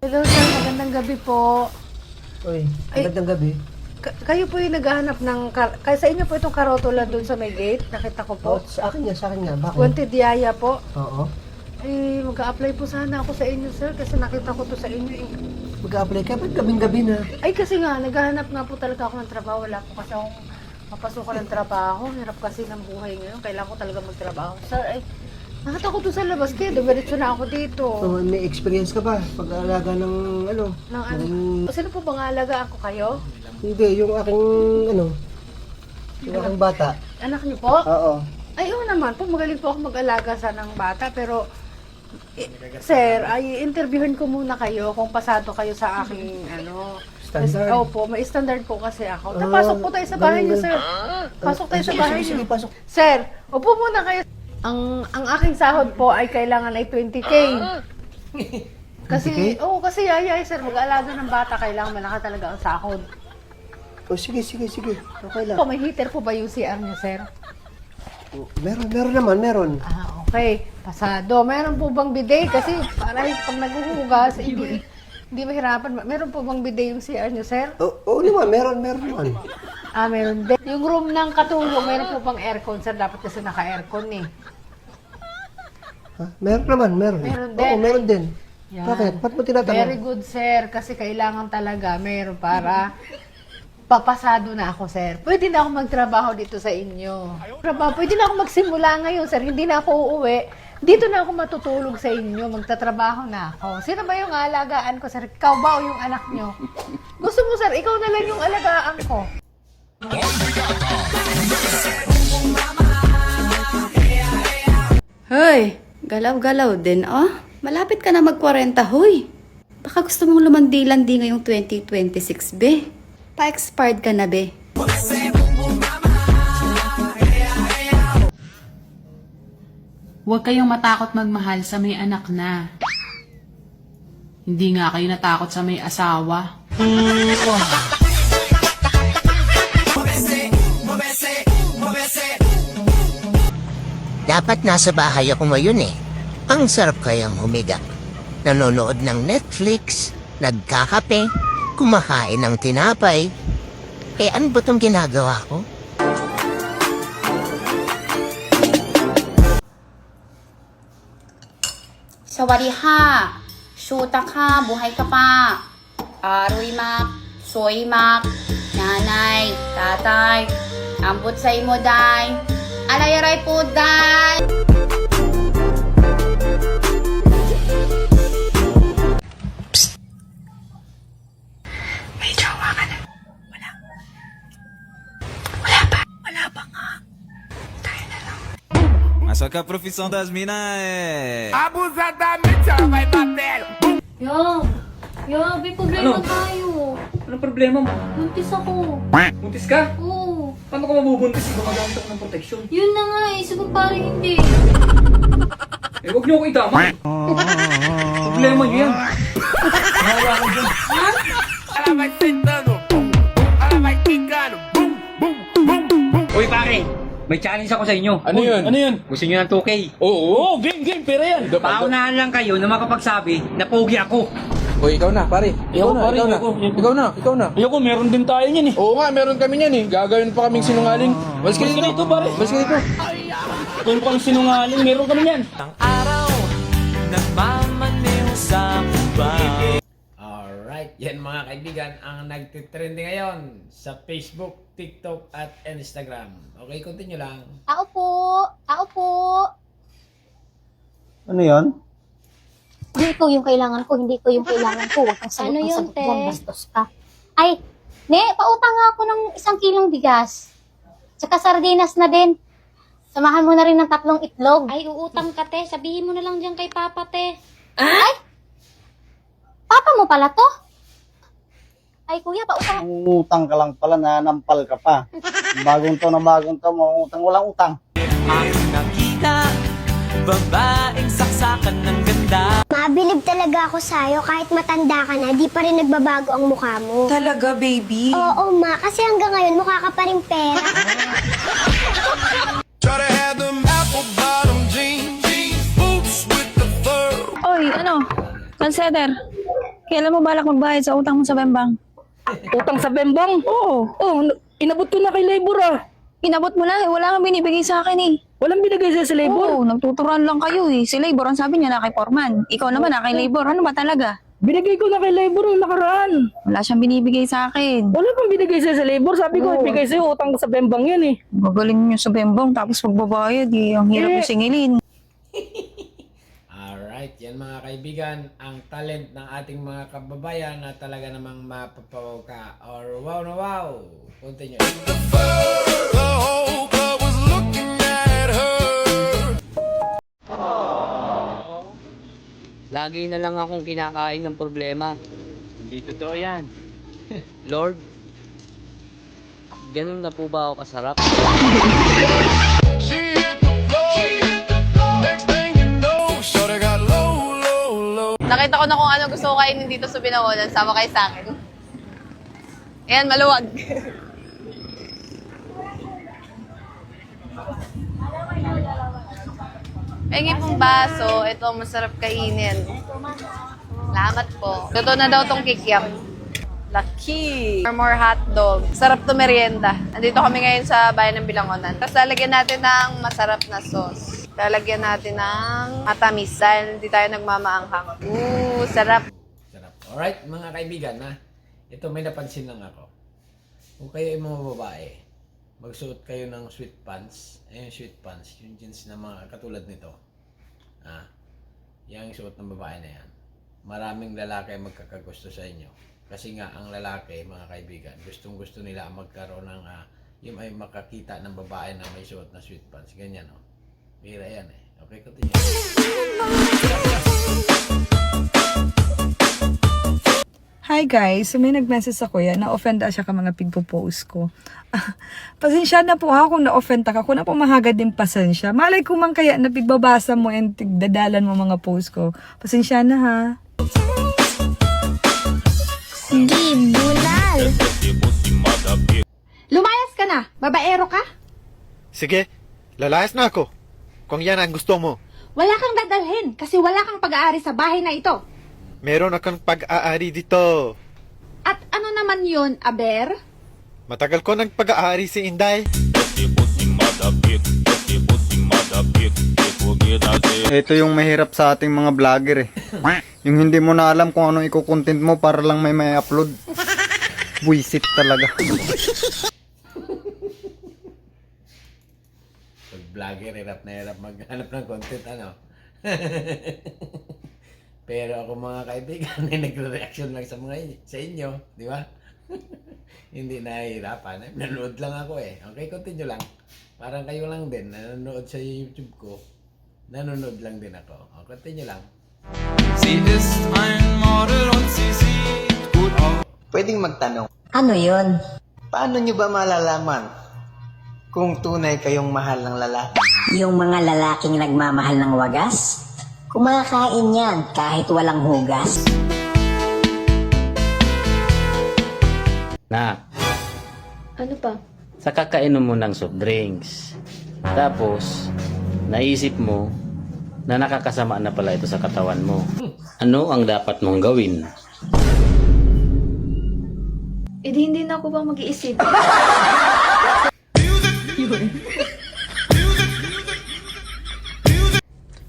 Hello sir, magandang gabi po. Oy, magandang gabi. Kayo po yung naghahanap ng, sa inyo po itong karotula doon sa may gate, nakita ko po. Oh, sa akin nga. Bakit? Wanted Yaya po. Oo. Eh, mag-a-apply po sana ako sa inyo sir, kasi nakita ko to sa inyo eh. Mag-a-apply ka? Ba't gabing-gabi na? Ay kasi nga, naghahanap nga po talaga ako ng trabaho. Wala po kasi akong mapasukan ng trabaho. Hirap kasi ng buhay ngayon. Kailangan ko talaga magtrabaho. Sir, ay, nakita ko to sa labas kaya dumiretso na ako dito. So, may experience ka ba? Pag-aalaga ng ano? Nang ano? ng- Sino po bang alagaan ko kayo? Hindi, yung aking yung aking bata. Anak niyo po? Oo. Ay, oo naman po. Magaling po ako mag-alaga sa ng bata. Pero, sir, ay interviewin ko muna kayo kung pasado kayo sa aking, Standard? Opo, may standard po kasi ako. Pasok po tayo sa bahay niyo, sir. Pasok tayo sa bahay niyo. Sige, pasok. Sir, upo muna kayo. Ang aking sahod po ay kailangan ay 20K. Kasi, 20K? kasi sir, mag-aalaga ng bata, kailangan malaki talaga ang sahod. Oh, sige. Okay lang. Po, may heater po ba yung CR niyo, sir? Oh, meron naman, meron. Ah, okay. Pasado. Meron po bang bidet? Kasi para pag naghuhugas, hindi mahirapan. Meron po bang bidet yung CR niyo, sir? Oo naman, meron naman. Ah, meron din. Yung room ng katulong, meron po bang aircon, sir? Dapat kasi naka-aircon eh. Ha? Meron naman. Meron din. Oo, meron din. Yan. Bakit? Ba't mo tinatanong? Very good, sir. Kasi kailangan talaga meron para papasado na ako, sir. Pwede na ako magtrabaho dito sa inyo. Pwede na ako magsimula ngayon, sir. Hindi na ako uuwi. Dito na ako matutulog sa inyo. Magtatrabaho na ako. Sino ba yung alagaan ko, sir? Ikaw ba o yung anak nyo? Gusto mo, sir, ikaw na lang yung alagaan ko. Hoy, galaw-galaw din, oh. Malapit ka na mag-40, hoy. Baka gusto mong lumandi-landi ngayong 2026, be. Pa-expired ka na, be. Huwag kayong matakot magmahal sa may anak na. Hindi nga kayo natakot sa may asawa. Dapat nasa bahay ako ngayon eh. Ang sarap kayang humiga. Nanonood ng Netflix, nagkakape, kumakain ng tinapay. Eh ano ba itong ginagawa ko? Sawariha, syuta ka, buhay ka pa. Aroy mak, soy mak, nanay, tatay, ambot sa imo, day. Alayaray po, day. Mas só que a profissão das minas é. Abusadamente ela vai bater. Yo, may problema tayo. Anong problema mo? Buntis ako. Buntis ka? Oo. Paano ka mabubuntis? Gumagamit ako ng protection. Yun na nga eh. Sagot parang hindi. Eh, huwag niyo ako itama. Problema niyo yan. Mahala ko dyan. Ela vai sentando. Bum, bum. Ela vai quicando. Bum, bum, bum, bum. Uy, pare! May challenge ako sa inyo. Ano yun? Ano yun? Gusto niyo ng 2K? Oo, game, pera yan. Paunahan lang kayo na makapagsabi na pogi ako. O, ikaw na, pare. Ikaw na. Ayoko, meron din tayo niyan eh. Oo nga, meron kami niyan eh. Gagawin pa kaming sinungaling. Mas ka dito, pare. Mas ka dito. Kung kami sinungaling, meron kami niyan. Alright, yan mga kaibigan ang nagtitrending ngayon sa Facebook, TikTok at Instagram. Okay, continue lang. Tao po. Ano yan? Hindi ko yung kailangan ko. Huwag kang sagot dyan. Bastos ka. Ay, pautang nga ako ng 1 kilong bigas. Tsaka sardinas na din. Samahan mo na rin ng 3 itlog. Ay, uutang ka, te. Sabihin mo na lang dyan kay Papa, te. Ay! Papa mo pala to? Ay, kuya, pautang. Utang ka lang pala, nanampal ka pa. Bagong to, mangutang, walang utang. Mabilib talaga ako sa'yo kahit matanda ka na, di pa rin nagbabago ang mukha mo. Talaga, baby? Oo, ma, kasi hanggang ngayon mukha ka pa rin pera. Oy, ano? Consider. Kailan mo balak magbayad sa utang mo sa Bembang? Utang sa Bembang? Oo. Oh, inabot ko na kay labor ah. Inabot mo lang, wala kang binibigay sa akin eh. Walang binigay sa labor. Oo, nagtuturuan lang kayo eh. Si Labor, ang sabi niya na kay Foreman. Ikaw naman na kay Labor. Ano ba talaga? Binigay ko na kay labor yung nakaraan. Wala siyang binibigay sa akin. Wala pang binigay sa labor. Sabi ko, Oo. ibigay sa'yo utang sa Bembang yan eh. Gagaling niyo sa Bembang tapos magbabayad eh. Ang hirap yung singilin. Alright, yan mga kaibigan, ang talent ng ating mga kababayan na talaga namang mapapawaw ka or wow na wow. Continue. Lagi na lang akong kinakain ng problema. Hindi totoo yan. Lord, ganun na po ba ako kasarap? Nakita ko na kung ano gusto ko kainin dito sa Binawonan. Sama kayo sa akin. Ayan, maluwag. Pengi pong baso. Ito, masarap kainin. Salamat po. Luto na daw tong kikiam. Lucky! More hotdog. Sarap to merienda. Nandito kami ngayon sa bayan ng Bilangonan. Tapos lalagyan natin ng masarap na sauce. Lalagyan natin ng matamis dahil hindi tayo nagmamaanghang. Sarap. Sarap. Alright, mga kaibigan, ha? Ito, may napansin lang ako. Kung kayo ay mga babae, magsuot kayo ng sweat pants. Ayun, sweat pants. Yung jeans na mga katulad nito. Yung suot ng babae na yan. Maraming lalaki ay magkakagusto sa inyo. Kasi nga, ang lalaki, mga kaibigan, gustong-gusto nila magkaroon ng, yung ay makakita ng babae na may suot na sweat pants. Ganyan, no? Bira yan, eh. Okay, continue. Hi guys, so may nag-message ako yan, na-offend siya ka mga pigpo-post ko. Pasensya na po ha kung na-offend ka, kung na po mahagad din pasensya. Malay ko man kaya na pigbabasa mo and tigdadalan mo mga post ko. Pasensya na ha. Di, bunal. Lumayas ka na. Babaero ka. Sige, lalayas na ako. Kung yan ang gusto mo. Wala kang dadalhin kasi wala kang pag-aari sa bahay na ito. Meron akong pag-aari dito. At ano naman yun, Aber? Matagal ko ng pag-aari si Inday. Ito yung mahirap sa ating mga vlogger eh. Yung hindi mo na alam kung anong iko-content mo para lang may upload. Buisit talaga. Pag vlogger, hirap na hirap maghanap ng content, ano? Pero ako mga kaibigan, ay nagre-reaction lang sa inyo, di ba? Hindi nahihirapan. Nanonood lang ako eh. Okay, continue lang. Parang kayo lang din, nanonood sa YouTube ko. Nanonood lang din ako. O, continue lang. Pwedeng magtanong, Ano yun? paano nyo ba malalaman kung tunay kayong mahal ng lalaki? Yung mga lalaking nagmamahal ng wagas? Kumakain yan kahit walang hugas. Na, Ano pa? sa kakainom mo ng soft drinks. Tapos, naisip mo na nakakasama na pala ito sa katawan mo. Ano ang dapat mong gawin? Eh di hindi na ako ba mag-iisip?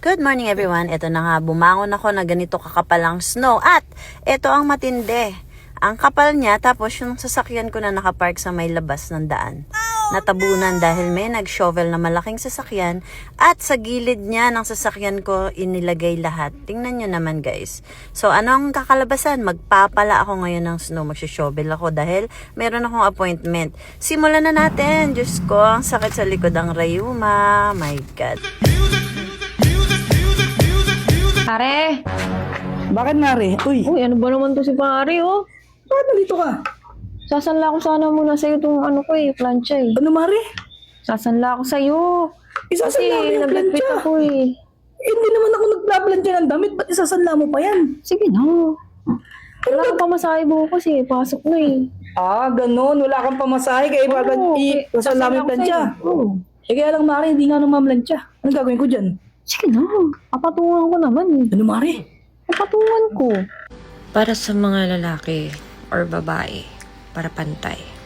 Good morning everyone. Ito na nga, bumangon ako na ganito kakapalang snow. At ito ang matindi. Ang kapal niya, tapos yung sasakyan ko na nakapark sa may labas ng daan. Natabunan dahil may nag-shovel na malaking sasakyan at sa gilid niya ng sasakyan ko inilagay lahat. Tingnan nyo naman guys. So anong kakalabasan? Magpapala ako ngayon ng snow. Magsishovel ako dahil meron akong appointment. Simulan na natin. Diyos ko, ang sakit sa likod ang rayuma. My God. Pare! Bakit Mari? Uy, Uy, ano ba naman to si pare, oh? bakit nandito ka? Sasanla ko sana muna sa'yo itong ano ko eh, plancha eh. Ano Mari? Sasanla ko sa'yo. Isasanla mo yung nag-repeat plancha. ako eh. Hindi naman ako nagplaplansya ng damit, ba't isasanla mo pa yan? Sige na. Wala kang pamasahe bukas eh. Pasok na eh. Ganun. Wala kang pamasahe, kaya isasanla mo yung plancha. Oo. Eh kaya lang Mari, hindi nga naman plancha. Anong gagawin ko dyan? Sige na. Papatungan ko naman eh. Ano Mari? Papatungan ko. para sa mga lalaki or babae, para pantay.